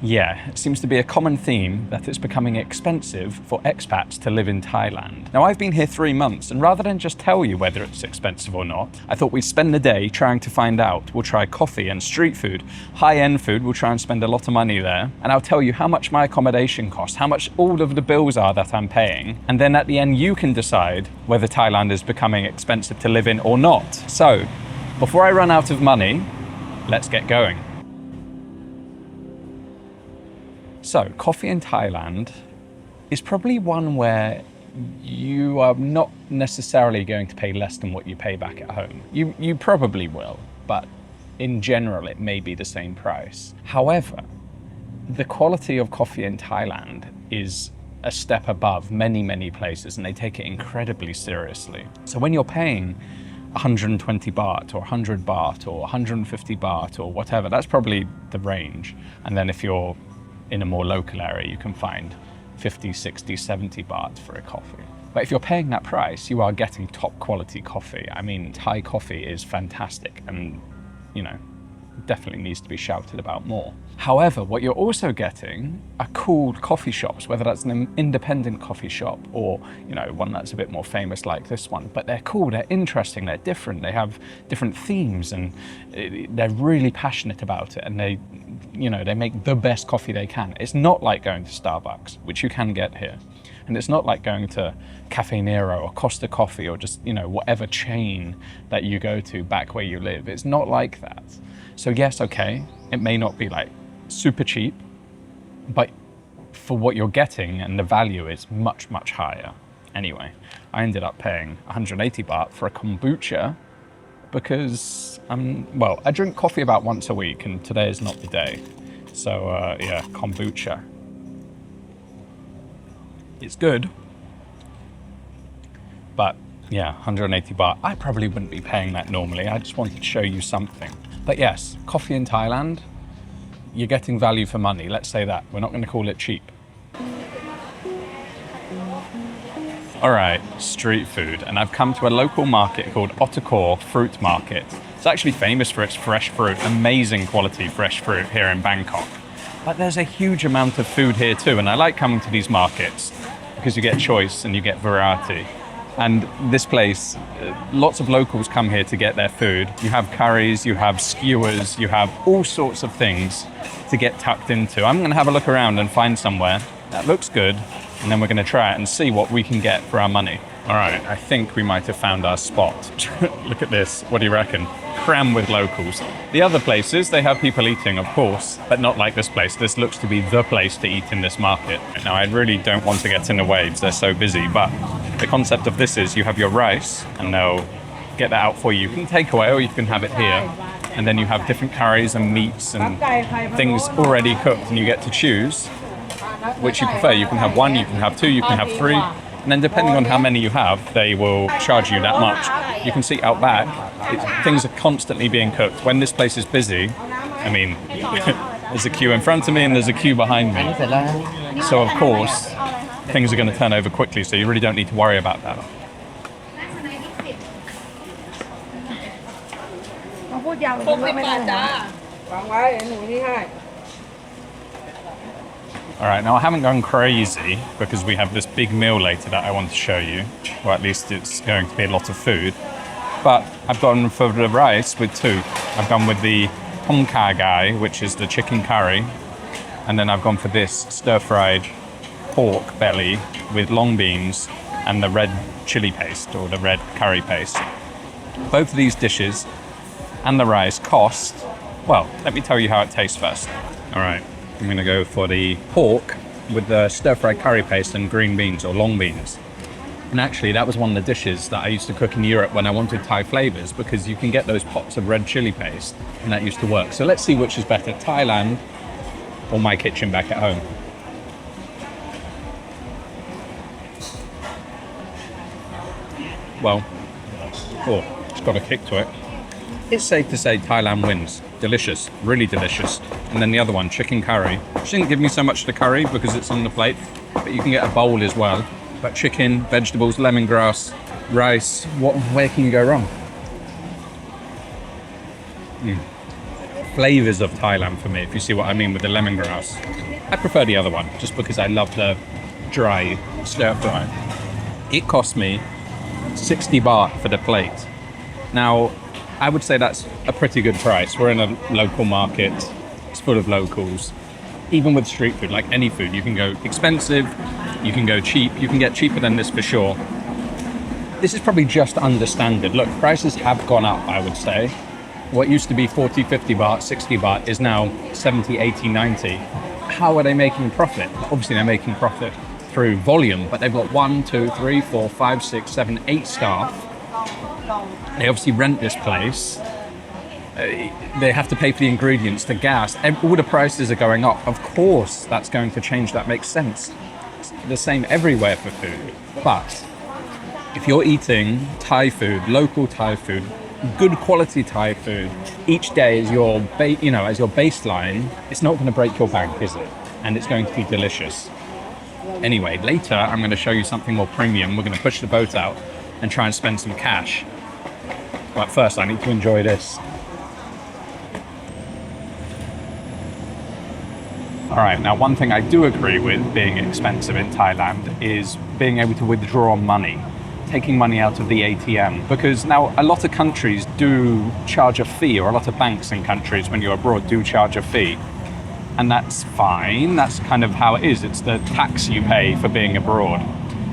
Yeah, it seems to be a common theme that it's becoming expensive for expats to live in Thailand. Now, I've been here 3 months, and rather than just tell you whether it's expensive or not, I thought we'd spend the day trying to find out. We'll try coffee and street food, high-end food, we'll try and spend a lot of money there, and I'll tell you how much my accommodation costs, how much all of the bills are that I'm paying, and then at the end you can decide whether Thailand is becoming expensive to live in or not. So, before I run out of money, let's get going. So, coffee in Thailand is probably one where you are not necessarily going to pay less than what you pay back at home. You probably will, but in general it may be the same price. However, the quality of coffee in Thailand is a step above many places, and they take it incredibly seriously. So when you're paying 120 baht or 100 baht or 150 baht or whatever, that's probably the range. And then if you're in a more local area, you can find 50, 60, 70 baht for a coffee. But if you're paying that price, you are getting top quality coffee. I mean, Thai coffee is fantastic and, you know, definitely needs to be shouted about more. However, what you're also getting are cool coffee shops, whether that's an independent coffee shop or, you know, one that's a bit more famous like this one. But they're cool, they're interesting, they're different, they have different themes, and they're really passionate about it, and they, you know, they make the best coffee they can. It's not like going to Starbucks, which you can get here. And it's not like going to Cafe Nero or Costa Coffee or just, you know, whatever chain that you go to back where you live. It's not like that. So yes, okay, it may not be like super cheap, but for what you're getting and the value is much higher. Anyway, I ended up paying 180 baht for a kombucha because, well, I drink coffee about once a week and today is not the day. So yeah, kombucha. It's good, but yeah, 180 baht. I probably wouldn't be paying that normally. I just wanted to show you something. But yes, coffee in Thailand, you're getting value for money. Let's say that. We're not going to call it cheap. All right, street food. And I've come to a local market called Ottakor Fruit Market. It's actually famous for its fresh fruit, amazing quality fresh fruit here in Bangkok. But there's a huge amount of food here too. And I like coming to these markets because you get choice and you get variety. And this place, lots of locals come here to get their food. You have curries, you have skewers, you have all sorts of things to get tucked into. I'm gonna have a look around and find somewhere that looks good, and then we're gonna try it and see what we can get for our money. All right, I think we might have found our spot. Look at this, what do you reckon? Cram with locals. The other places, they have people eating, of course, but not like this place. This looks to be the place to eat in this market. Now, I really don't want to get in the way because they're so busy, but the concept of this is you have your rice and they'll get that out for you. You can take away or you can have it here. And then you have different curries and meats and things already cooked, and you get to choose which you prefer. You can have one, you can have two, you can have three. And then depending on how many you have, they will charge you that much. You can see out back, things are constantly being cooked. When this place is busy, I mean, there's a queue in front of me and there's a queue behind me. So of course, things are going to turn over quickly, so you really don't need to worry about that. All right, now I haven't gone crazy because we have this big meal later that I want to show you, or at least it's going to be a lot of food. But I've gone for the rice with two. I've gone with the tom kha gai, which is the chicken curry, and then I've gone for this stir-fried pork belly with long beans and the red chili paste or the red curry paste. Both of these dishes and the rice cost, well, let me tell you how it tastes first. All right. I'm going to go for the pork with the stir-fried curry paste and green beans or long beans. And actually, that was one of the dishes that I used to cook in Europe when I wanted Thai flavors, because you can get those pots of red chili paste, and that used to work. So let's see which is better, Thailand or my kitchen back at home. Well, oh, it's got a kick to it. It's safe to say Thailand wins. Delicious, really delicious. And then the other one, chicken curry. She didn't give me so much the curry because it's on the plate, but you can get a bowl as well. But chicken, vegetables, lemongrass, rice, where can you go wrong? flavors of Thailand for me, if you see what I mean with the lemongrass. I prefer the other one, just because I love the dry, stir fry. It cost me 60 baht for the plate. Now, I would say that's a pretty good price. We're in a local market, it's full of locals. Even with street food, like any food, you can go expensive, you can go cheap, you can get cheaper than this for sure. This is probably just under standard. Look, prices have gone up, I would say. What used to be 40, 50 baht, 60 baht is now 70, 80, 90. How are they making profit? Obviously they're making profit through volume, but they've got 1, 2, 3, 4, 5, 6, 7, 8 staff. They obviously rent this place. They have to pay for the ingredients, the gas, all the prices are going up. Of course, that's going to change. That makes sense. It's the same everywhere for food. But if you're eating Thai food, local Thai food, good quality Thai food, each day as your as your baseline, it's not going to break your bank, is it? And it's going to be delicious. Anyway, later I'm going to show you something more premium. We're going to push the boat out and try and spend some cash. But first, I need to enjoy this. All right, now one thing I do agree with being expensive in Thailand is being able to withdraw money, taking money out of the ATM. Because now a lot of countries do charge a fee, or a lot of banks in countries when you're abroad do charge a fee. And that's fine, that's kind of how it is. It's the tax you pay for being abroad.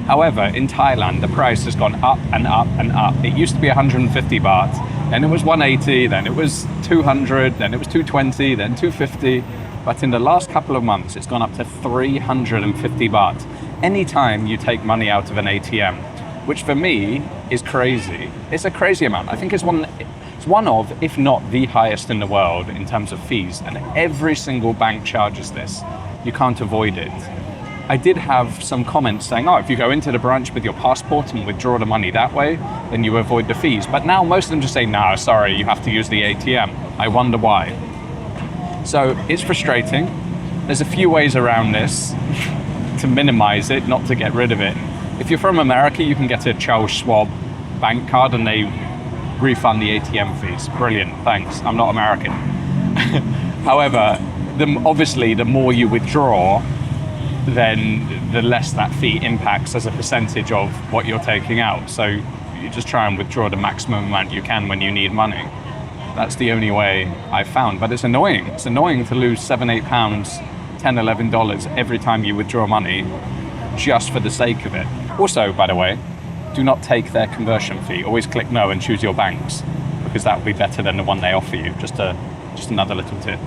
However, in Thailand, the price has gone up and up and up. It used to be 150 baht, then it was 180, then it was 200, then it was 220, then 250. But in the last couple of months, it's gone up to 350 baht. Anytime you take money out of an ATM, which for me is crazy. It's a crazy amount. I think it's one of, if not the highest in the world in terms of fees. And every single bank charges this. You can't avoid it. I did have some comments saying, oh, if you go into the branch with your passport and withdraw the money that way, then you avoid the fees. But now most of them just say, no, sorry, you have to use the ATM. I wonder why. So it's frustrating. There's a few ways around this to minimize it, not to get rid of it. If you're from America, you can get a Charles Schwab bank card and they refund the ATM fees. Brilliant, thanks. I'm not American. However, obviously the more you withdraw, then the less that fee impacts as a percentage of what you're taking out. So you just try and withdraw the maximum amount you can when you need money. That's the only way I've found, but it's annoying. It's annoying to lose £7, £8, $10, $11 every time you withdraw money just for the sake of it. Also, by the way, do not take their conversion fee. Always click no and choose your banks, because that will be better than the one they offer you. Just another little tip.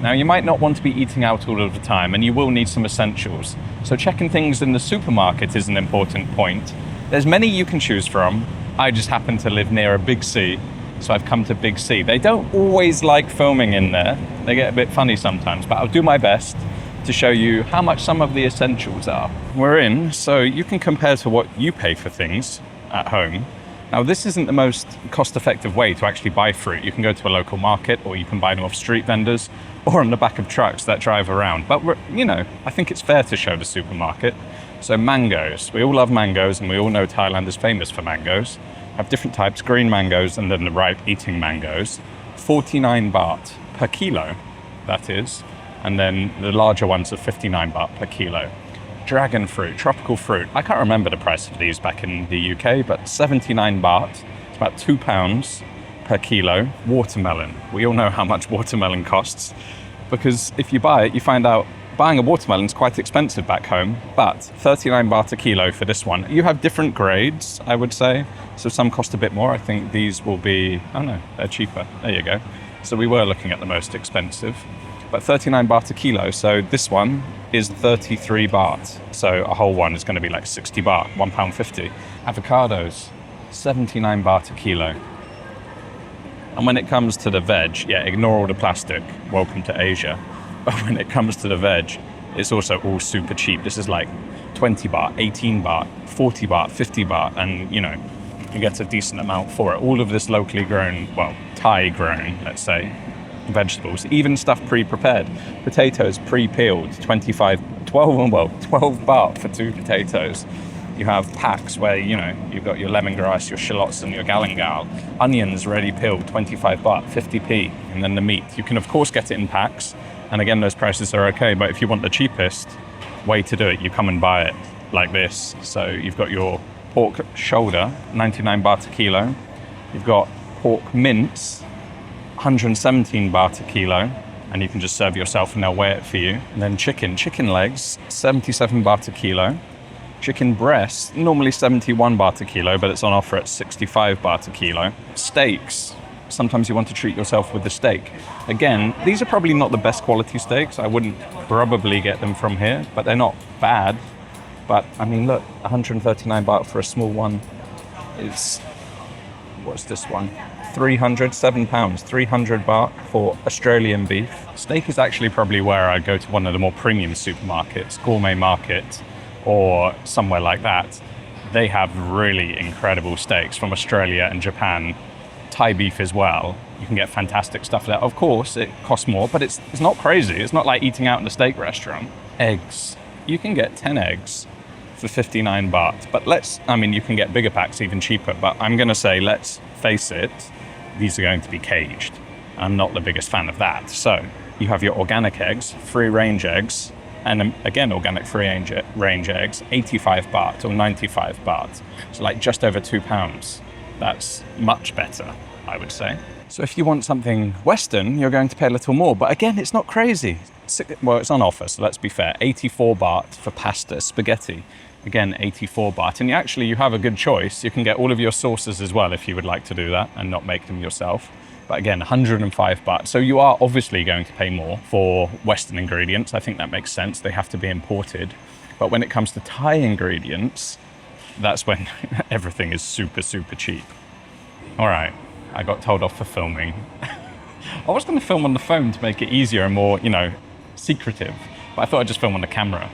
Now, you might not want to be eating out all of the time, and you will need some essentials. So checking things in the supermarket is an important point. There's many you can choose from. I just happen to live near a big C, so I've come to Big C. They don't always like filming in there. They get a bit funny sometimes, but I'll do my best to show you how much some of the essentials are. We're in, so you can compare to what you pay for things at home. Now, this isn't the most cost-effective way to actually buy fruit. You can go to a local market, or you can buy them off street vendors, or on the back of trucks that drive around. But, I think it's fair to show the supermarket. So mangoes, we all love mangoes, and we all know Thailand is famous for mangoes. Have different types, green mangoes and then the ripe eating mangoes. 49 baht per kilo, that is. And then the larger ones are 59 baht per kilo. Dragon fruit, tropical fruit. I can't remember the price of these back in the UK, but 79 baht, it's about £2 per kilo. Watermelon, we all know how much watermelon costs, because if you buy it, you find out buying a watermelon is quite expensive back home, but 39 baht a kilo for this one. You have different grades, I would say. So some cost a bit more. I think these will be, oh no, they're cheaper. There you go. So we were looking at the most expensive, but 39 baht a kilo. So this one is 33 baht. So a whole one is going to be like 60 baht, £1.50. Avocados, 79 baht a kilo. And when it comes to the veg, ignore all the plastic. Welcome to Asia. But when it comes to the veg, it's also all super cheap. This is like 20 baht, 18 baht, 40 baht, 50 baht, and you get a decent amount for it. All of this locally grown, well, Thai grown, let's say, vegetables, even stuff pre-prepared. Potatoes pre-peeled, 12 baht for 2 potatoes. You have packs where, you know, you've got your lemongrass, your shallots and your galangal. Onions ready peeled, 25 baht, 50p. And then the meat. You can, of course, get it in packs. And again, those prices are okay. But if you want the cheapest way to do it, you come and buy it like this. So you've got your pork shoulder, 99 baht a kilo. You've got pork mince, 117 baht a kilo. And you can just serve yourself and they'll weigh it for you. And then chicken legs, 77 baht a kilo. Chicken breast, normally 71 baht a kilo, but it's on offer at 65 baht a kilo. Steaks, sometimes you want to treat yourself with the steak. Again, these are probably not the best quality steaks. I wouldn't probably get them from here, but they're not bad. But I mean, look, 139 baht for a small one is, what's this one? 307 pounds, 300 baht for Australian beef. Steak is actually probably where I go to one of the more premium supermarkets, Gourmet Market, or somewhere like that. They have really incredible steaks from Australia and Japan. Thai beef as well. You can get fantastic stuff there. Of course, it costs more, but it's not crazy. It's not like eating out in a steak restaurant. Eggs. You can get 10 eggs for 59 baht. But you can get bigger packs even cheaper. But I'm going to say, let's face it, these are going to be caged. I'm not the biggest fan of that. So you have your organic eggs, free-range eggs, and again, organic free-range eggs, 85 baht or 95 baht. So like just over £2. That's much better, I would say. So if you want something Western, you're going to pay a little more. But again, it's not crazy. Well, it's on offer, so let's be fair. 84 baht for pasta, spaghetti. Again, 84 baht. And you have a good choice. You can get all of your sauces as well if you would like to do that and not make them yourself. But again, 105 baht. So you are obviously going to pay more for Western ingredients. I think that makes sense. They have to be imported. But when it comes to Thai ingredients, that's when everything is super, super cheap. All right, I got told off for filming. I was going to film on the phone to make it easier and more, secretive. But I thought I'd just film on the camera.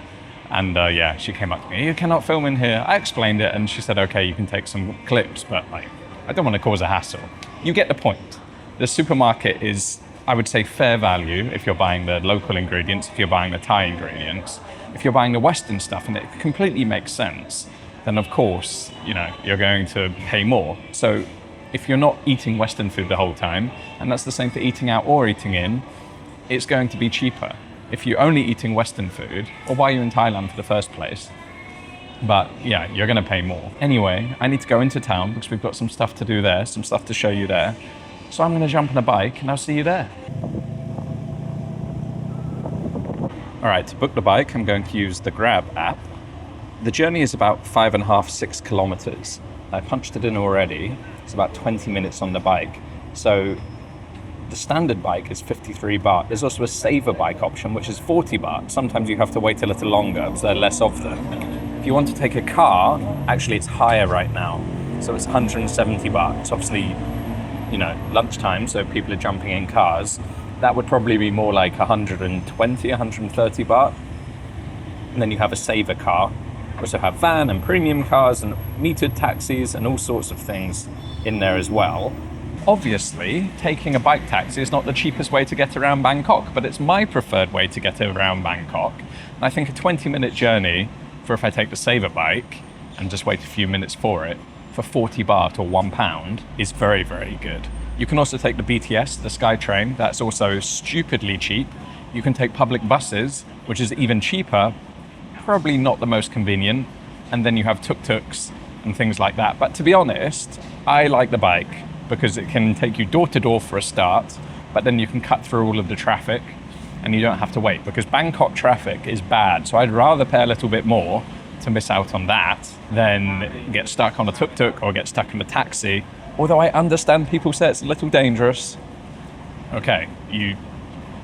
And she came up to me, you cannot film in here. I explained it and she said, okay, you can take some clips, but I don't want to cause a hassle. You get the point. The supermarket is, I would say, fair value if you're buying the local ingredients, if you're buying the Thai ingredients. If you're buying the Western stuff and it completely makes sense, then of course, you're going to pay more. So if you're not eating Western food the whole time, and that's the same for eating out or eating in, it's going to be cheaper. If you're only eating Western food, or why are you in Thailand for the first place? But yeah, you're going to pay more. Anyway, I need to go into town because we've got some stuff to do there, some stuff to show you there. So I'm going to jump on a bike and I'll see you there. All right, to book the bike, I'm going to use the Grab app. The journey is about 5.5-6 kilometers. I punched it in already. It's about 20 minutes on the bike. So the standard bike is 53 baht. There's also a saver bike option, which is 40 baht. Sometimes you have to wait a little longer because there are less of them. If you want to take a car, actually it's higher right now. So it's 170 baht. It's obviously, lunchtime, so people are jumping in cars. That would probably be more like 120, 130 baht. And then you have a saver car. You also have van and premium cars and metered taxis and all sorts of things in there as well. Obviously, taking a bike taxi is not the cheapest way to get around Bangkok, but it's my preferred way to get around Bangkok. And I think a 20-minute journey for if I take the saver bike and just wait a few minutes for it, for 40 baht or £1 is very, very good. You can also take the BTS, the Sky Train. That's also stupidly cheap. You can take public buses, which is even cheaper, probably not the most convenient. And then you have tuk-tuks and things like that. But to be honest, I like the bike because it can take you door to door for a start, but then you can cut through all of the traffic and you don't have to wait because Bangkok traffic is bad. So I'd rather pay a little bit more to miss out on that than get stuck on a tuk-tuk or get stuck in a taxi. Although I understand people say it's a little dangerous. Okay, you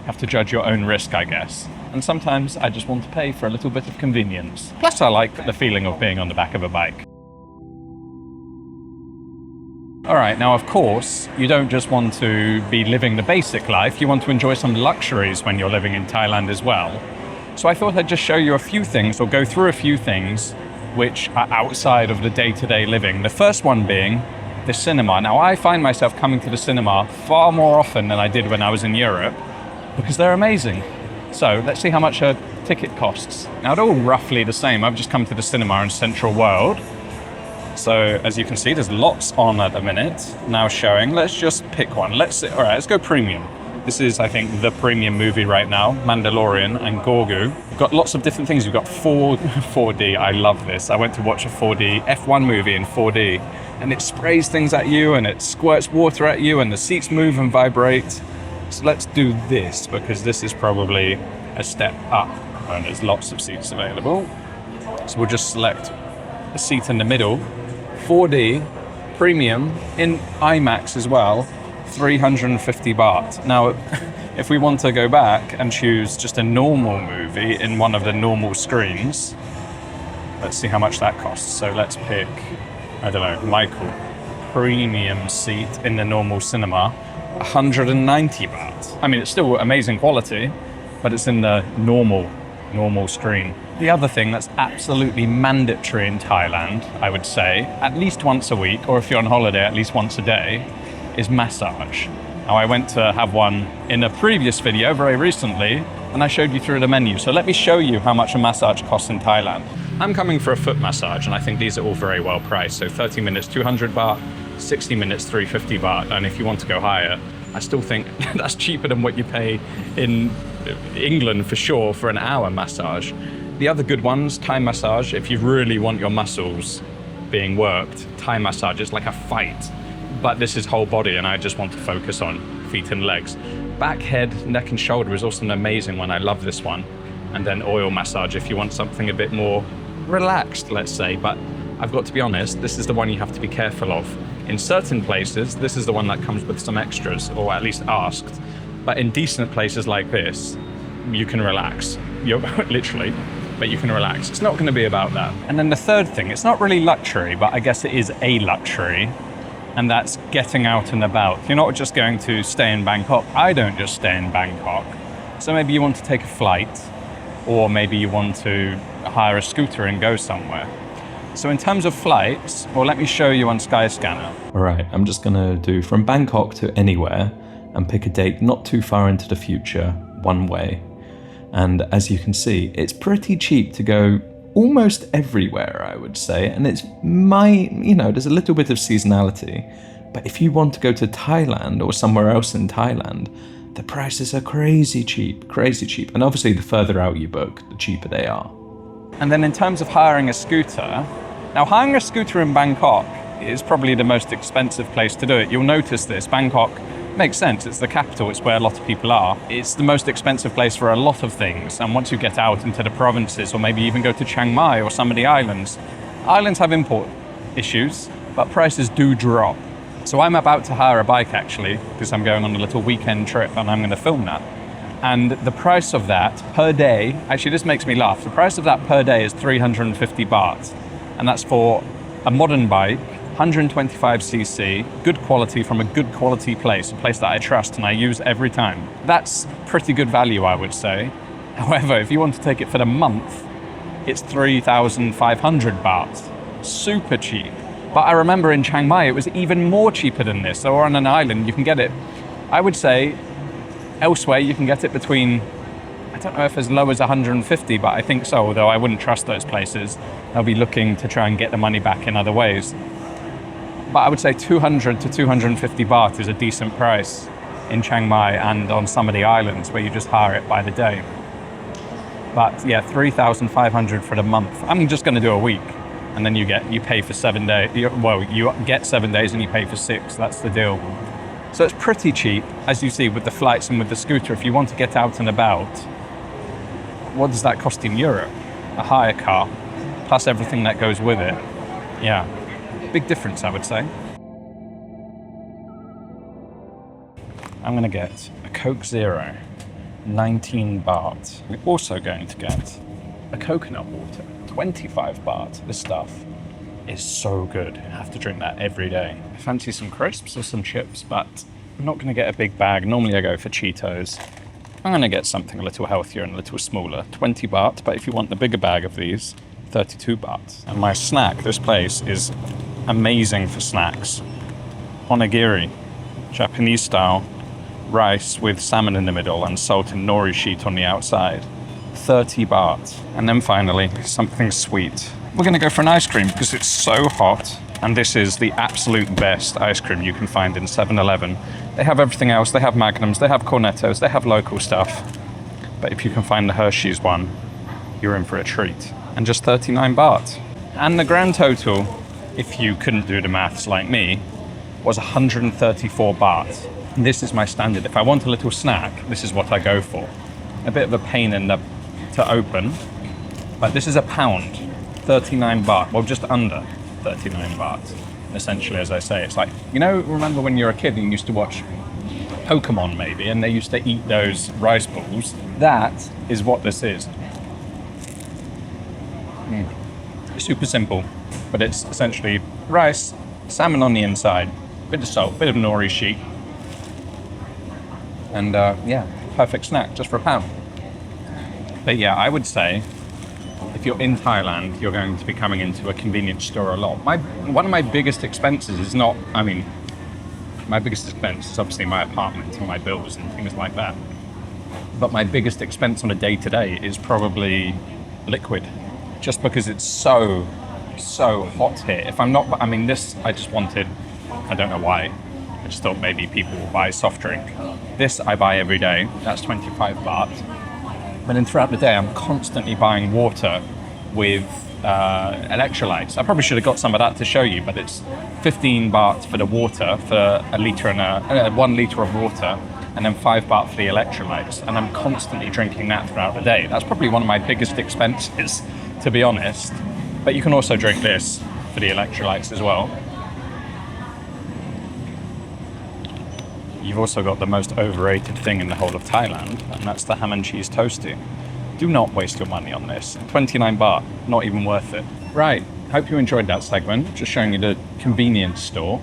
have to judge your own risk, I guess. And sometimes I just want to pay for a little bit of convenience. Plus I like the feeling of being on the back of a bike. All right, now of course, you don't just want to be living the basic life, you want to enjoy some luxuries when you're living in Thailand as well. So I thought I'd just show you a few things, or go through a few things, which are outside of the day-to-day living. The first one being the cinema. Now I find myself coming to the cinema far more often than I did when I was in Europe, because they're amazing. So let's see how much a ticket costs. Now they're all roughly the same. I've just come to the cinema in Central World. So as you can see, there's lots on at the minute now showing. Let's just pick one. All right, let's go premium. This is, I think, the premium movie right now, Mandalorian and Gorgu. We've got lots of different things. We've got 4D. I love this. I went to watch a 4D F1 movie in 4D, and it sprays things at you and it squirts water at you and the seats move and vibrate. So let's do this because this is probably a step up and there's lots of seats available. So we'll just select a seat in the middle. 4D, premium, in IMAX as well. 350 baht. Now, if we want to go back and choose just a normal movie in one of the normal screens, let's see how much that costs. So let's pick, I don't know, Michael, premium seat in the normal cinema, 190 baht. I mean, it's still amazing quality, but it's in the normal screen. The other thing that's absolutely mandatory in Thailand, I would say, at least once a week, or if you're on holiday, at least once a day, is massage. Now, I went to have one in a previous video very recently, and I showed you through the menu. So let me show you how much a massage costs in Thailand. I'm coming for a foot massage, and I think these are all very well priced. So 30 minutes, 200 baht, 60 minutes, 350 baht. And if you want to go higher, I still think that's cheaper than what you pay in England for sure for an hour massage. The other good ones, Thai massage, if you really want your muscles being worked, Thai massage is like a fight. But this is whole body, and I just want to focus on feet and legs. Back, head, neck and shoulder is also an amazing one. I love this one. And then oil massage if you want something a bit more relaxed, let's say. But I've got to be honest, this is the one you have to be careful of. In certain places, this is the one that comes with some extras, or at least asked. But in decent places like this, you can relax. You're literally, but you can relax. It's not going to be about that. And then the third thing, it's not really luxury, but I guess it is a luxury. And that's getting out and about. You're not just going to stay in Bangkok. I don't just stay in Bangkok. So maybe you want to take a flight, or maybe you want to hire a scooter and go somewhere. So in terms of flights, well, let me show you on Skyscanner. All right, I'm just gonna do from Bangkok to anywhere and pick a date not too far into the future, one way. And as you can see, it's pretty cheap to go almost everywhere, I would say, and it's there's a little bit of seasonality, but if you want to go to Thailand or somewhere else in Thailand, the prices are crazy cheap, and obviously the further out you book, the cheaper they are. And then in terms of hiring a scooter, now hiring a scooter in Bangkok is probably the most expensive place to do it. You'll notice this, Bangkok makes sense, it's the capital, it's where a lot of people are. It's the most expensive place for a lot of things, and once you get out into the provinces, or maybe even go to Chiang Mai or some of the islands have import issues, but prices do drop. So I'm about to hire a bike actually, because I'm going on a little weekend trip and I'm going to film that. And the price of that per day, actually this makes me laugh, the price of that per day is 350 baht, and that's for a modern bike, 125cc, good quality from a good quality place, a place that I trust and I use every time. That's pretty good value, I would say. However, if you want to take it for the month, it's 3,500 baht. Super cheap. But I remember in Chiang Mai, it was even more cheaper than this. So on an island, you can get it, I would say, elsewhere you can get it between, I don't know if as low as 150, but I think so, although I wouldn't trust those places. They'll be looking to try and get the money back in other ways. But I would say 200 to 250 baht is a decent price in Chiang Mai and on some of the islands where you just hire it by the day. But yeah, 3,500 for the month. I'm just going to do a week, and then you pay for 7 days. You get 7 days and you pay for 6. That's the deal. So it's pretty cheap, as you see with the flights and with the scooter. If you want to get out and about, what does that cost in Europe? A hire car, plus everything that goes with it. Yeah. Big difference, I would say. I'm going to get a Coke Zero, 19 baht. We're also going to get a coconut water, 25 baht. This stuff is so good. I have to drink that every day. I fancy some crisps or some chips, but I'm not going to get a big bag. Normally I go for Cheetos. I'm going to get something a little healthier and a little smaller, 20 baht. But if you want the bigger bag of these, 32 baht. And my snack, this place is amazing for snacks. Onigiri, Japanese style, rice with salmon in the middle and salt and nori sheet on the outside. 30 baht. And then finally, something sweet. We're gonna go for an ice cream because it's so hot. And this is the absolute best ice cream you can find in 7-Eleven. They have everything else. They have Magnums, they have Cornettos, they have local stuff. But if you can find the Hershey's one, you're in for a treat. And just 39 baht. And the grand total, if you couldn't do the maths like me, was 134 baht. And this is my standard. If I want a little snack, this is what I go for. A bit of a pain in the to open, but this is a pound, 39 baht, well just under 39 baht. Essentially, as I say, it's like, you know, remember when you were a kid and you used to watch Pokemon maybe, and they used to eat those rice balls? That is what this is. Super simple, but it's essentially rice, salmon on the inside, bit of salt, bit of nori sheet, and yeah, perfect snack just for a pound. But yeah, I would say if you're in Thailand, you're going to be coming into a convenience store a lot. One of my biggest expenses is not, I mean, my biggest expense is obviously my apartment and my bills and things like that. But my biggest expense on a day-to-day is probably liquid, just because it's so hot here. If I'm not, I mean, this, I just wanted, I don't know why, I just thought maybe people will buy a soft drink. This I buy every day, that's 25 baht. But then throughout the day, I'm constantly buying water with electrolytes. I probably should have got some of that to show you, but it's 15 baht for the water, for a litre and 1 litre of water, and then 5 baht for the electrolytes. And I'm constantly drinking that throughout the day. That's probably one of my biggest expenses, to be honest. But you can also drink this for the electrolytes as well. You've also got the most overrated thing in the whole of Thailand, and that's the ham and cheese toasty. Do not waste your money on this. 29 baht, not even worth it. Right, hope you enjoyed that segment, just showing you the convenience store.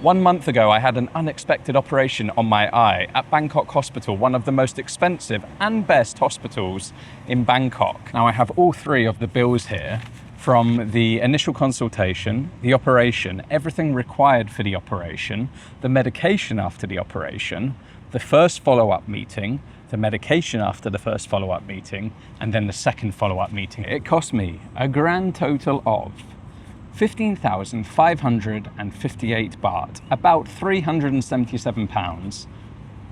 1 month ago, I had an unexpected operation on my eye at Bangkok Hospital, one of the most expensive and best hospitals in Bangkok. Now I have all 3 of the bills here, from the initial consultation, the operation, everything required for the operation, the medication after the operation, the first follow-up meeting, the medication after the first follow-up meeting, and then the second follow-up meeting. It cost me a grand total of 15,558 baht, about 377 pounds,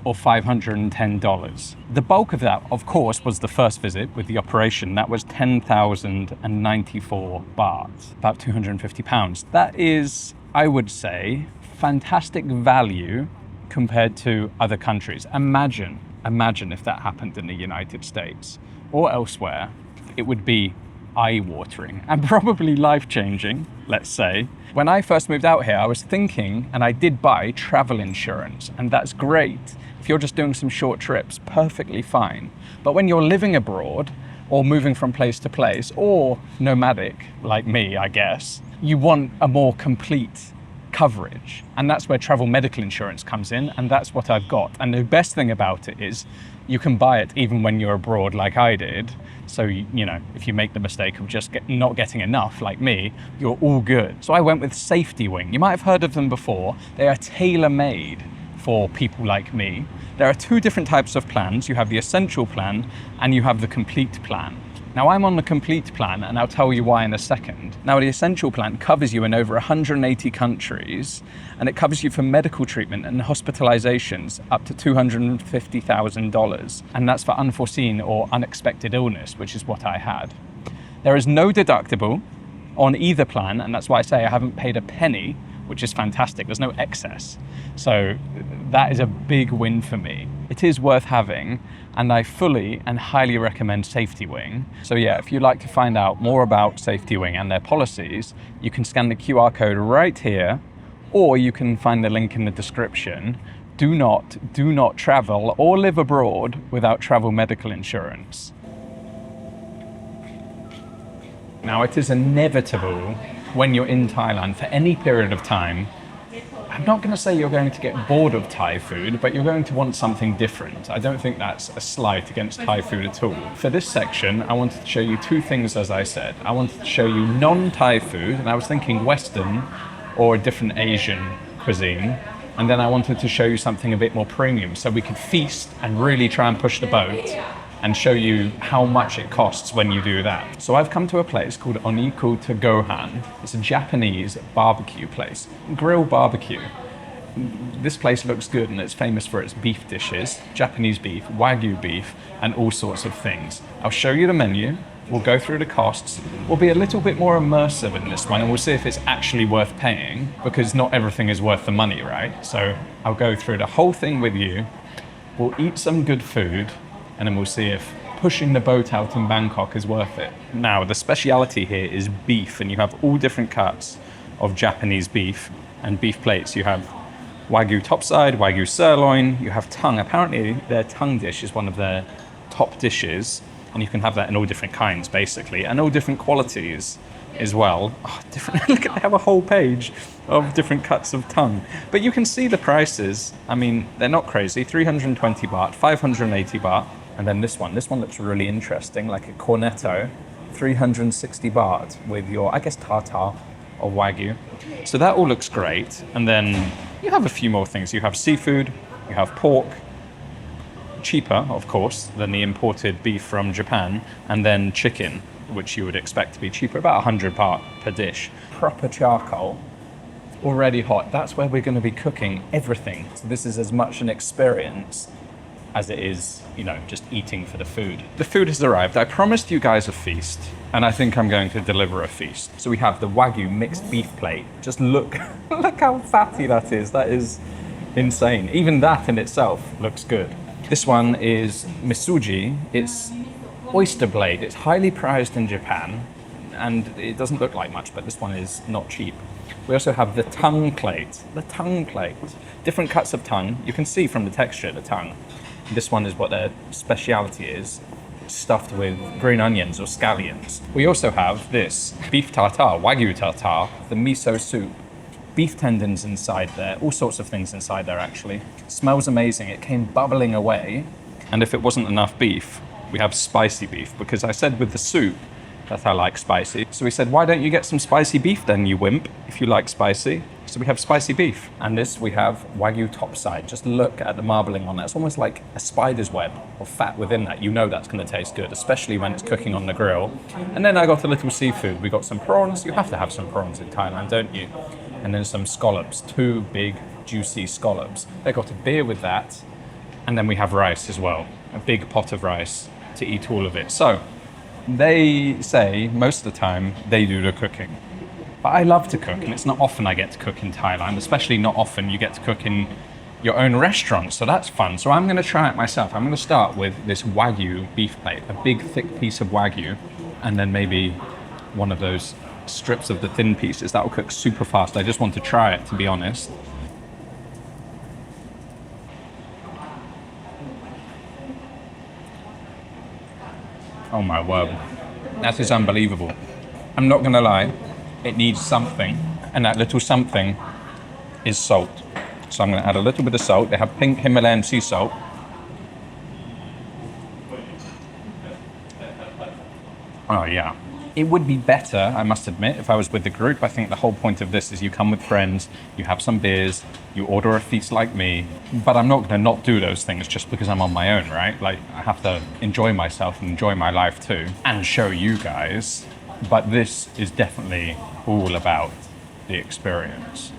or $510. The bulk of that, of course, was the first visit with the operation. That was 10,094 baht, about 250 pounds. That is, I would say, fantastic value compared to other countries. Imagine if that happened in the United States or elsewhere. It would be eye-watering and probably life-changing, let's say. When I first moved out here, I was thinking, and I did buy travel insurance, and that's great. If you're just doing some short trips, perfectly fine. But when you're living abroad or moving from place to place, or nomadic like me, I guess, you want a more complete coverage. And that's where travel medical insurance comes in, and that's what I've got. And the best thing about it is you can buy it even when you're abroad like I did. So, you know, if you make the mistake of just not getting enough like me, you're all good. So I went with Safety Wing. You might have heard of them before. They are tailor-made for people like me. There are 2 different types of plans. You have the essential plan and you have the complete plan. Now I'm on the complete plan, and I'll tell you why in a second. Now the essential plan covers you in over 180 countries, and it covers you for medical treatment and hospitalizations up to $250,000. And that's for unforeseen or unexpected illness, which is what I had. There is no deductible on either plan, and that's why I say I haven't paid a penny, which is fantastic. There's no excess. So that is a big win for me. It is worth having, and I fully and highly recommend Safety Wing. So yeah, if you'd like to find out more about Safety Wing and their policies, you can scan the QR code right here, or you can find the link in the description. Do not travel or live abroad without travel medical insurance. Now it is inevitable when you're in Thailand for any period of time, I'm not going to say you're going to get bored of Thai food, but you're going to want something different. I don't think that's a slight against Thai food at all. For this section, I wanted to show you 2 things, as I said. I wanted to show you non-Thai food, and I was thinking Western or a different Asian cuisine. And then I wanted to show you something a bit more premium so we could feast and really try and push the boat and show you how much it costs when you do that. So I've come to a place called Oniku to Gohan. It's a Japanese barbecue place, grill barbecue. This place looks good and it's famous for its beef dishes, Japanese beef, Wagyu beef, and all sorts of things. I'll show you the menu, we'll go through the costs, we'll be a little bit more immersive in this one and we'll see if it's actually worth paying, because not everything is worth the money, right? So I'll go through the whole thing with you, we'll eat some good food, and then we'll see if pushing the boat out in Bangkok is worth it. Now, the speciality here is beef, and you have all different cuts of Japanese beef and beef plates. You have Wagyu topside, Wagyu sirloin, you have tongue. Apparently their tongue dish is one of their top dishes, and you can have that in all different kinds basically, and all different qualities as well. Oh, different. Look, they have a whole page of different cuts of tongue. But you can see the prices. I mean, they're not crazy. 320 baht, 580 baht, and then this one looks really interesting, like a cornetto, 360 baht with your, I guess, tartar or Wagyu. So that all looks great. And then you have a few more things. You have seafood, you have pork, cheaper, of course, than the imported beef from Japan, and then chicken, which you would expect to be cheaper, about 100 baht per dish. Proper charcoal, already hot. That's where we're going to be cooking everything. So this is as much an experience as it is, you know, just eating for the food. The food has arrived. I promised you guys a feast, and I think I'm going to deliver a feast. So we have the Wagyu mixed beef plate. Just look, look how fatty that is. That is insane. Even that in itself looks good. This one is misuji. It's oyster blade. It's highly prized in Japan, and it doesn't look like much, but this one is not cheap. We also have the tongue plate. The tongue plate. Different cuts of tongue. You can see from the texture the tongue. This one is what their speciality is, stuffed with green onions or scallions. We also have this beef tartare, Wagyu tartare, the miso soup, beef tendons inside there, all sorts of things inside there actually. Smells amazing. It came bubbling away. And if it wasn't enough beef, we have spicy beef, because I said with the soup that I like spicy. So we said, why don't you get some spicy beef then, you wimp, if you like spicy? So we have spicy beef. And this we have Wagyu topside. Just look at the marbling on that. It's almost like a spider's web of fat within that. You know that's going to taste good, especially when it's cooking on the grill. And then I got a little seafood. We got some prawns. You have to have some prawns in Thailand, don't you? And then some scallops, 2 big juicy scallops. They got a beer with that. And then we have rice as well, a big pot of rice to eat all of it. So they say most of the time they do the cooking. But I love to cook, and it's not often I get to cook in Thailand, especially not often you get to cook in your own restaurant, so that's fun. So I'm going to try it myself. I'm going to start with this Wagyu beef plate, a big thick piece of Wagyu, and then maybe one of those strips of the thin pieces. That will cook super fast. I just want to try it, to be honest. Oh my word, that is unbelievable. I'm not gonna lie, it needs something, and that little something is salt. So I'm gonna add a little bit of salt. They have pink Himalayan sea salt. Oh yeah. It would be better, I must admit, if I was with the group. I think the whole point of this is you come with friends, you have some beers, you order a feast like me, but I'm not going to not do those things just because I'm on my own, right? Like, I have to enjoy myself and enjoy my life too, and show you guys. But this is definitely all about the experience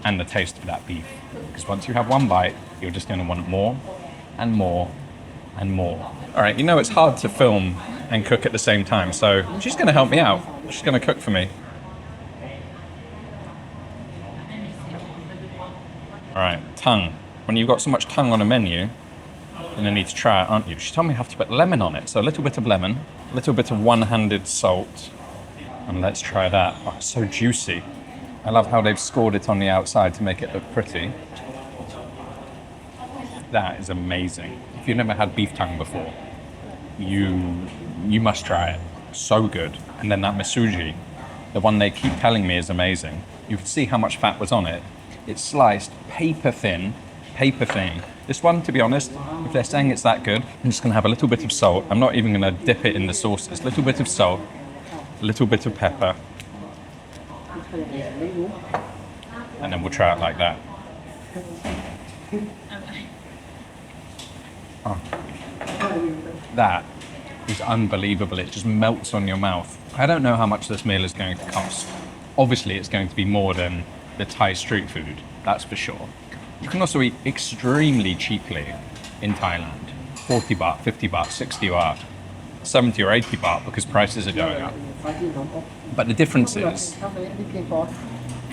and the taste of that beef. Because once you have one bite, you're just going to want more and more and more. All right, you know it's hard to film and cook at the same time, so she's going to help me out. She's going to cook for me. All right, tongue. When you've got so much tongue on a menu, you're going to need to try it, aren't you? She told me I have to put lemon on it, so a little bit of lemon, a little bit of one-handed salt, and let's try that. Oh, it's so juicy. I love how they've scored it on the outside to make it look pretty. That is amazing. If you've never had beef tongue before, you must try it. So good. And then that misuji, the one they keep telling me is amazing. You can see how much fat was on it. It's sliced paper thin. This one, to be honest, if they're saying it's that good, I'm just gonna have a little bit of salt. I'm not even gonna dip it in the sauces. A little bit of salt, a little bit of pepper, and then we'll try it like that. Oh. That is unbelievable. It just melts on your mouth. I don't know how much this meal is going to cost. Obviously, it's going to be more than the Thai street food, that's for sure. You can also eat extremely cheaply in Thailand. 40 baht, 50 baht, 60 baht, 70 or 80 baht because prices are going up. But the difference is,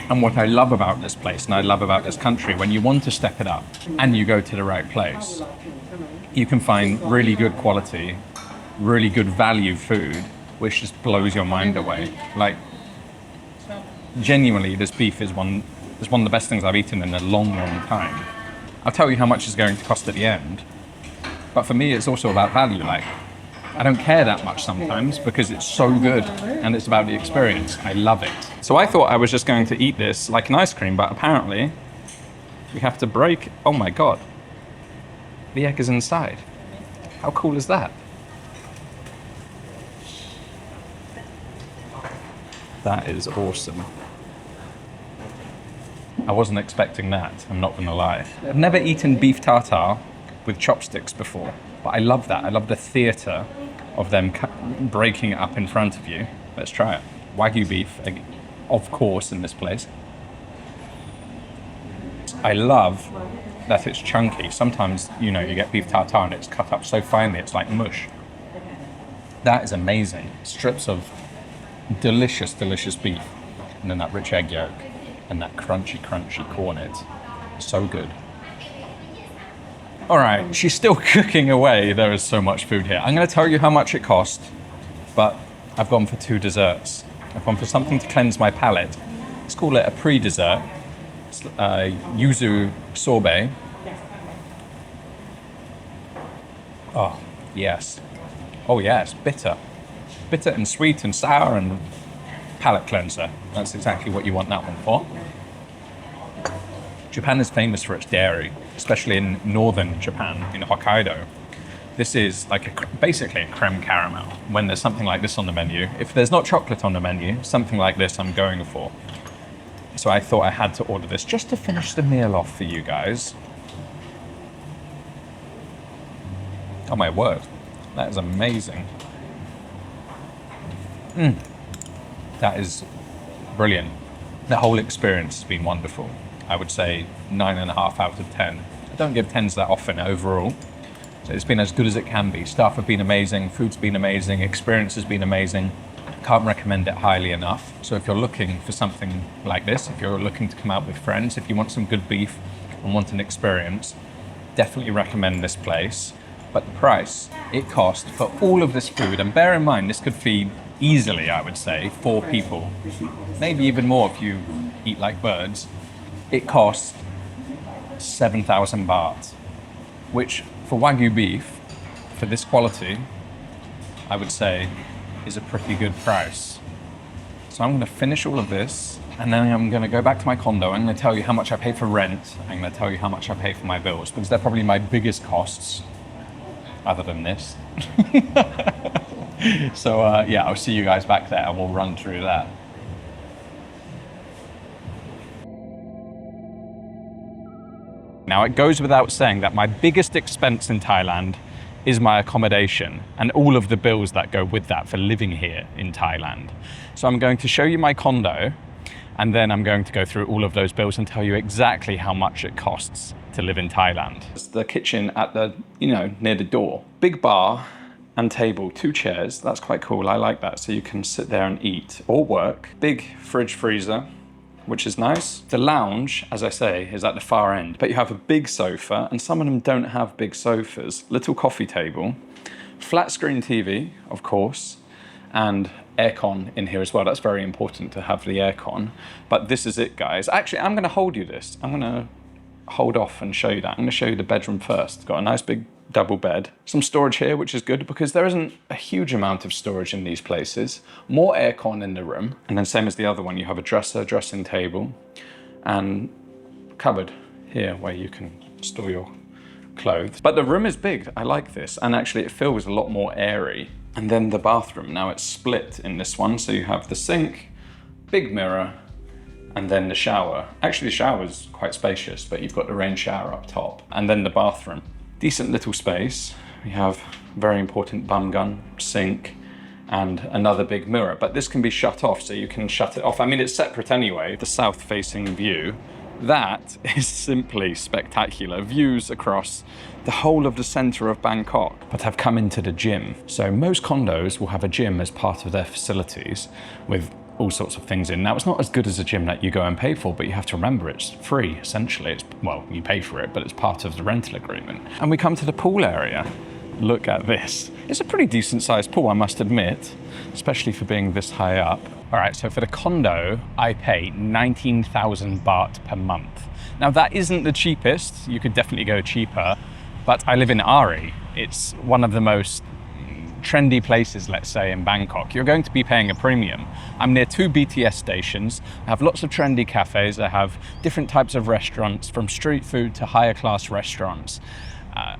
and what I love about this place and I love about this country, when you want to step it up and you go to the right place, you can find really good quality, really good value food, which just blows your mind away. Like, genuinely, this beef is one of the best things I've eaten in a long, long time. I'll tell you how much it's going to cost at the end. But for me, it's also about value. Like, I don't care that much sometimes because it's so good and it's about the experience. I love it. So I thought I was just going to eat this like an ice cream, but apparently we have to break. Oh my God. The egg is inside. How cool is that? That is awesome. I wasn't expecting that, I'm not gonna lie. I've never eaten beef tartare with chopsticks before, but I love that. I love the theatre of them breaking it up in front of you. Let's try it. Wagyu beef, of course, in this place. I love that it's chunky. Sometimes, you get beef tartare and it's cut up so finely, it's like mush. That is amazing. Strips of delicious, delicious beef. And then that rich egg yolk and that crunchy, crunchy cornet. So good. All right, she's still cooking away. There is so much food here. I'm gonna tell you how much it cost, but I've gone for 2 desserts. I've gone for something to cleanse my palate. Let's call it a pre-dessert. It's yuzu sorbet. Oh, yes. Oh, yes, bitter. Bitter and sweet and sour and palate cleanser. That's exactly what you want that one for. Japan is famous for its dairy, especially in northern Japan, in Hokkaido. This is like basically a creme caramel. When there's something like this on the menu, if there's not chocolate on the menu, something like this I'm going for. So I thought I had to order this just to finish the meal off for you guys. Oh my word, that is amazing. That is brilliant. The whole experience has been wonderful. I would say 9.5 out of 10. I don't give 10s that often overall. So it's been as good as it can be. Staff have been amazing, food's been amazing, experience has been amazing. Can't recommend it highly enough. So if you're looking for something like this, if you're looking to come out with friends, if you want some good beef and want an experience, definitely recommend this place. But the price it cost for all of this food, and bear in mind, this could feed easily, I would say, 4 people, maybe even more if you eat like birds. It cost 7,000 baht, which for Wagyu beef, for this quality, I would say is a pretty good price. So I'm gonna finish all of this and then I'm gonna go back to my condo. I'm gonna tell you how much I pay for rent. I'm gonna tell you how much I pay for my bills because they're probably my biggest costs other than this. So yeah, I'll see you guys back there and we'll run through that. Now, it goes without saying that my biggest expense in Thailand is my accommodation and all of the bills that go with that for living here in Thailand. So I'm going to show you my condo and then I'm going to go through all of those bills and tell you exactly how much it costs to live in Thailand. It's the kitchen at the, near the door. Big bar and table, 2 chairs. That's quite cool. I like that. So you can sit there and eat or work. Big fridge freezer, which is nice. The lounge, as I say, is at the far end, but you have a big sofa and some of them don't have big sofas. Little coffee table, flat screen TV, of course, and aircon in here as well. That's very important to have the aircon. But this is it, guys. Actually, I'm gonna hold you this. I'm gonna hold off and show you that. I'm gonna show you the bedroom first. It's got a nice big double bed. Some storage here, which is good because there isn't a huge amount of storage in these places. More aircon in the room. And then same as the other one, you have a dresser, dressing table, and cupboard here where you can store your clothes. But the room is big, I like this. And actually it feels a lot more airy. And then the bathroom, now it's split in this one. So you have the sink, big mirror, and then the shower. Actually, the shower's quite spacious, but you've got the rain shower up top, and then the bathroom. Decent little space. We have very important bum gun, sink, and another big mirror, but this can be shut off, so you can shut it off. I mean, it's separate anyway. The south-facing view, that is simply spectacular. Views across the whole of the center of Bangkok. But I've come into the gym. So most condos will have a gym as part of their facilities with all sorts of things in. Now, it's not as good as a gym that you go and pay for, but you have to remember it's free, essentially. Well, you pay for it, but it's part of the rental agreement. And we come to the pool area. Look at this. It's a pretty decent sized pool, I must admit, especially for being this high up. All right, so for the condo, I pay 19,000 baht per month. Now, that isn't the cheapest. You could definitely go cheaper, but I live in Ari. It's one of the most trendy places, let's say, in Bangkok. You're going to be paying a premium. I'm near 2 BTS stations. I have lots of trendy cafes. I have different types of restaurants, from street food to higher class restaurants.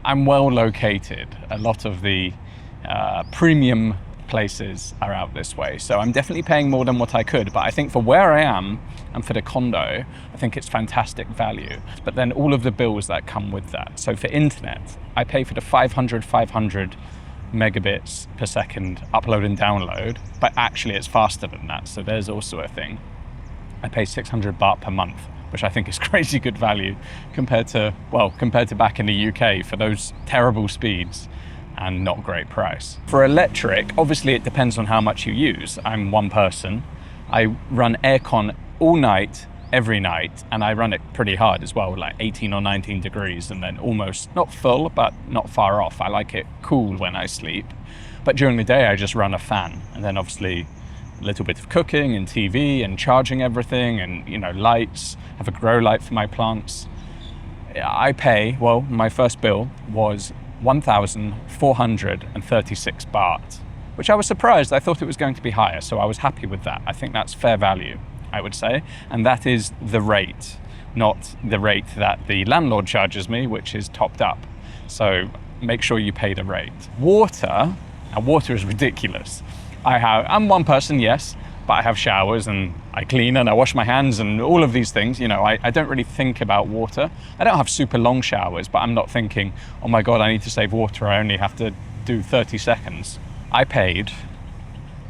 I'm well located. A lot of the premium places are out this way. So I'm definitely paying more than what I could, but I think for where I am and for the condo, I think it's fantastic value. But then all of the bills that come with that. So for internet, I pay for the 500 megabits per second upload and download, but actually it's faster than that. So there's also a thing. I pay 600 baht per month, which I think is crazy good value compared to back in the UK for those terrible speeds and not great price. For electric, obviously it depends on how much you use. I'm one person. I run aircon all night, every night, and I run it pretty hard as well, like 18 or 19 degrees, and then almost not full, but not far off. I like it cool when I sleep. But during the day, I just run a fan, and then obviously a little bit of cooking and TV and charging everything, and lights. I have a grow light for my plants. I pay, well, my first bill was 1,436 baht, which I was surprised. I thought it was going to be higher, so I was happy with that. I think that's fair value, I would say. And that is the rate, not the rate that the landlord charges me, which is topped up. So make sure you pay the rate. Water, and water is ridiculous. I'm one person, yes, but I have showers and I clean and I wash my hands and all of these things. I don't really think about water. I don't have super long showers, but I'm not thinking, oh my God, I need to save water. I only have to do 30 seconds. I paid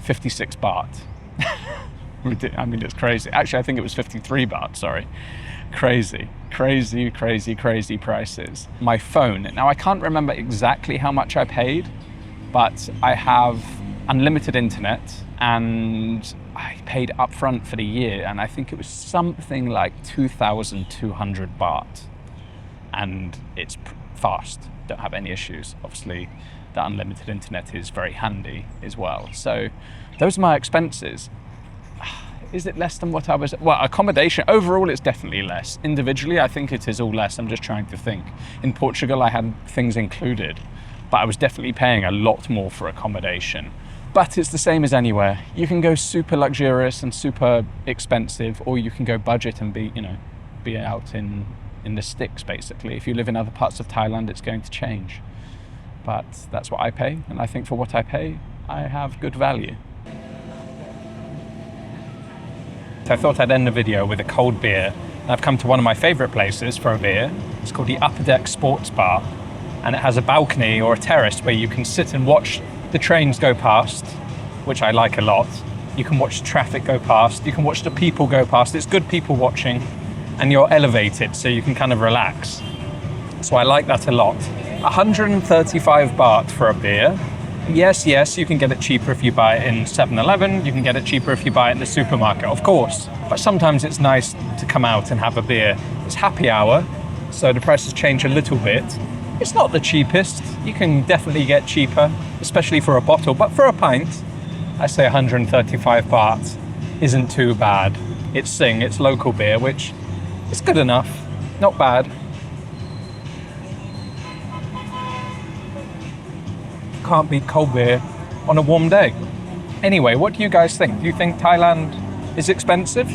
56 baht. I mean, it's crazy. Actually, I think it was 53 baht, sorry. Crazy prices. My phone, now I can't remember exactly how much I paid, but I have unlimited internet and I paid upfront for the year, and I think it was something like 2,200 baht. And it's fast, don't have any issues. Obviously, the unlimited internet is very handy as well. So those are my expenses. Is it less than what I was? Well, accommodation, overall it's definitely less. Individually, I think it is all less. I'm just trying to think. In Portugal, I had things included, but I was definitely paying a lot more for accommodation. But it's the same as anywhere. You can go super luxurious and super expensive, or you can go budget and be out in the sticks, basically. If you live in other parts of Thailand, it's going to change. But that's what I pay, and I think for what I pay, I have good value. I thought I'd end the video with a cold beer. I've come to one of my favorite places for a beer. It's called the Upper Deck Sports Bar, and it has a balcony or a terrace where you can sit and watch the trains go past, which I like a lot. You can watch traffic go past, you can watch the people go past. It's good people watching, and you're elevated, so you can kind of relax. So I like that a lot. 135 baht for a beer. Yes, you can get it cheaper if you buy it in 7-Eleven, you can get it cheaper if you buy it in the supermarket, of course. But sometimes it's nice to come out and have a beer. It's happy hour, so the prices change a little bit. It's not the cheapest. You can definitely get cheaper, especially for a bottle. But for a pint, I say 135 baht isn't too bad. It's Sing, it's local beer, which is good enough, not bad. Can't beat cold beer on a warm day. Anyway, what do you guys think? Do you think Thailand is expensive?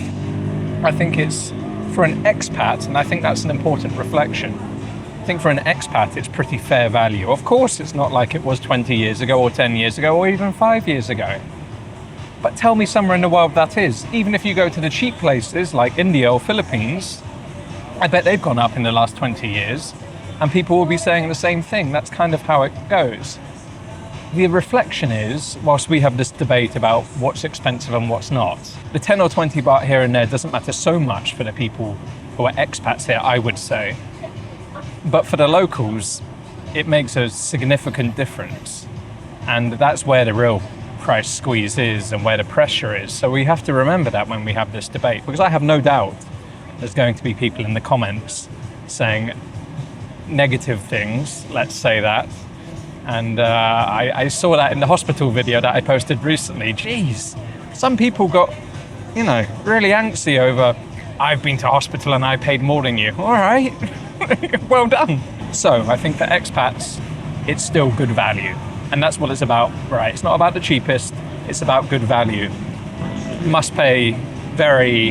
I think it's, for an expat, and I think that's an important reflection, I think for an expat it's pretty fair value. Of course it's not like it was 20 years ago or 10 years ago or even 5 years ago. But tell me somewhere in the world that is. Even if you go to the cheap places like India or Philippines, I bet they've gone up in the last 20 years, and people will be saying the same thing. That's kind of how it goes. The reflection is, whilst we have this debate about what's expensive and what's not, the 10 or 20 baht here and there doesn't matter so much for the people who are expats here, I would say. But for the locals, it makes a significant difference. And that's where the real price squeeze is and where the pressure is. So we have to remember that when we have this debate, because I have no doubt there's going to be people in the comments saying negative things, let's say that. And I saw that in the hospital video that I posted recently. Jeez, some people got, really angsty over, I've been to hospital and I paid more than you. All right, well done. So I think for expats, it's still good value. And that's what it's about, right? It's not about the cheapest, it's about good value. You must pay very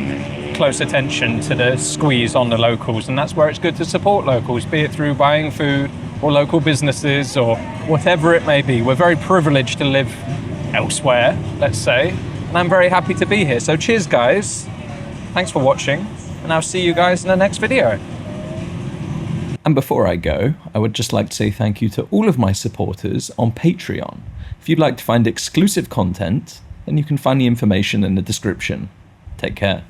close attention to the squeeze on the locals, and that's where it's good to support locals, be it through buying food or local businesses or whatever it may be. We're very privileged to live elsewhere, let's say, and I'm very happy to be here. So cheers, guys. Thanks for watching, and I'll see you guys in the next video. And before I go, I would just like to say thank you to all of my supporters on Patreon. If you'd like to find exclusive content, then you can find the information in the description. Take care.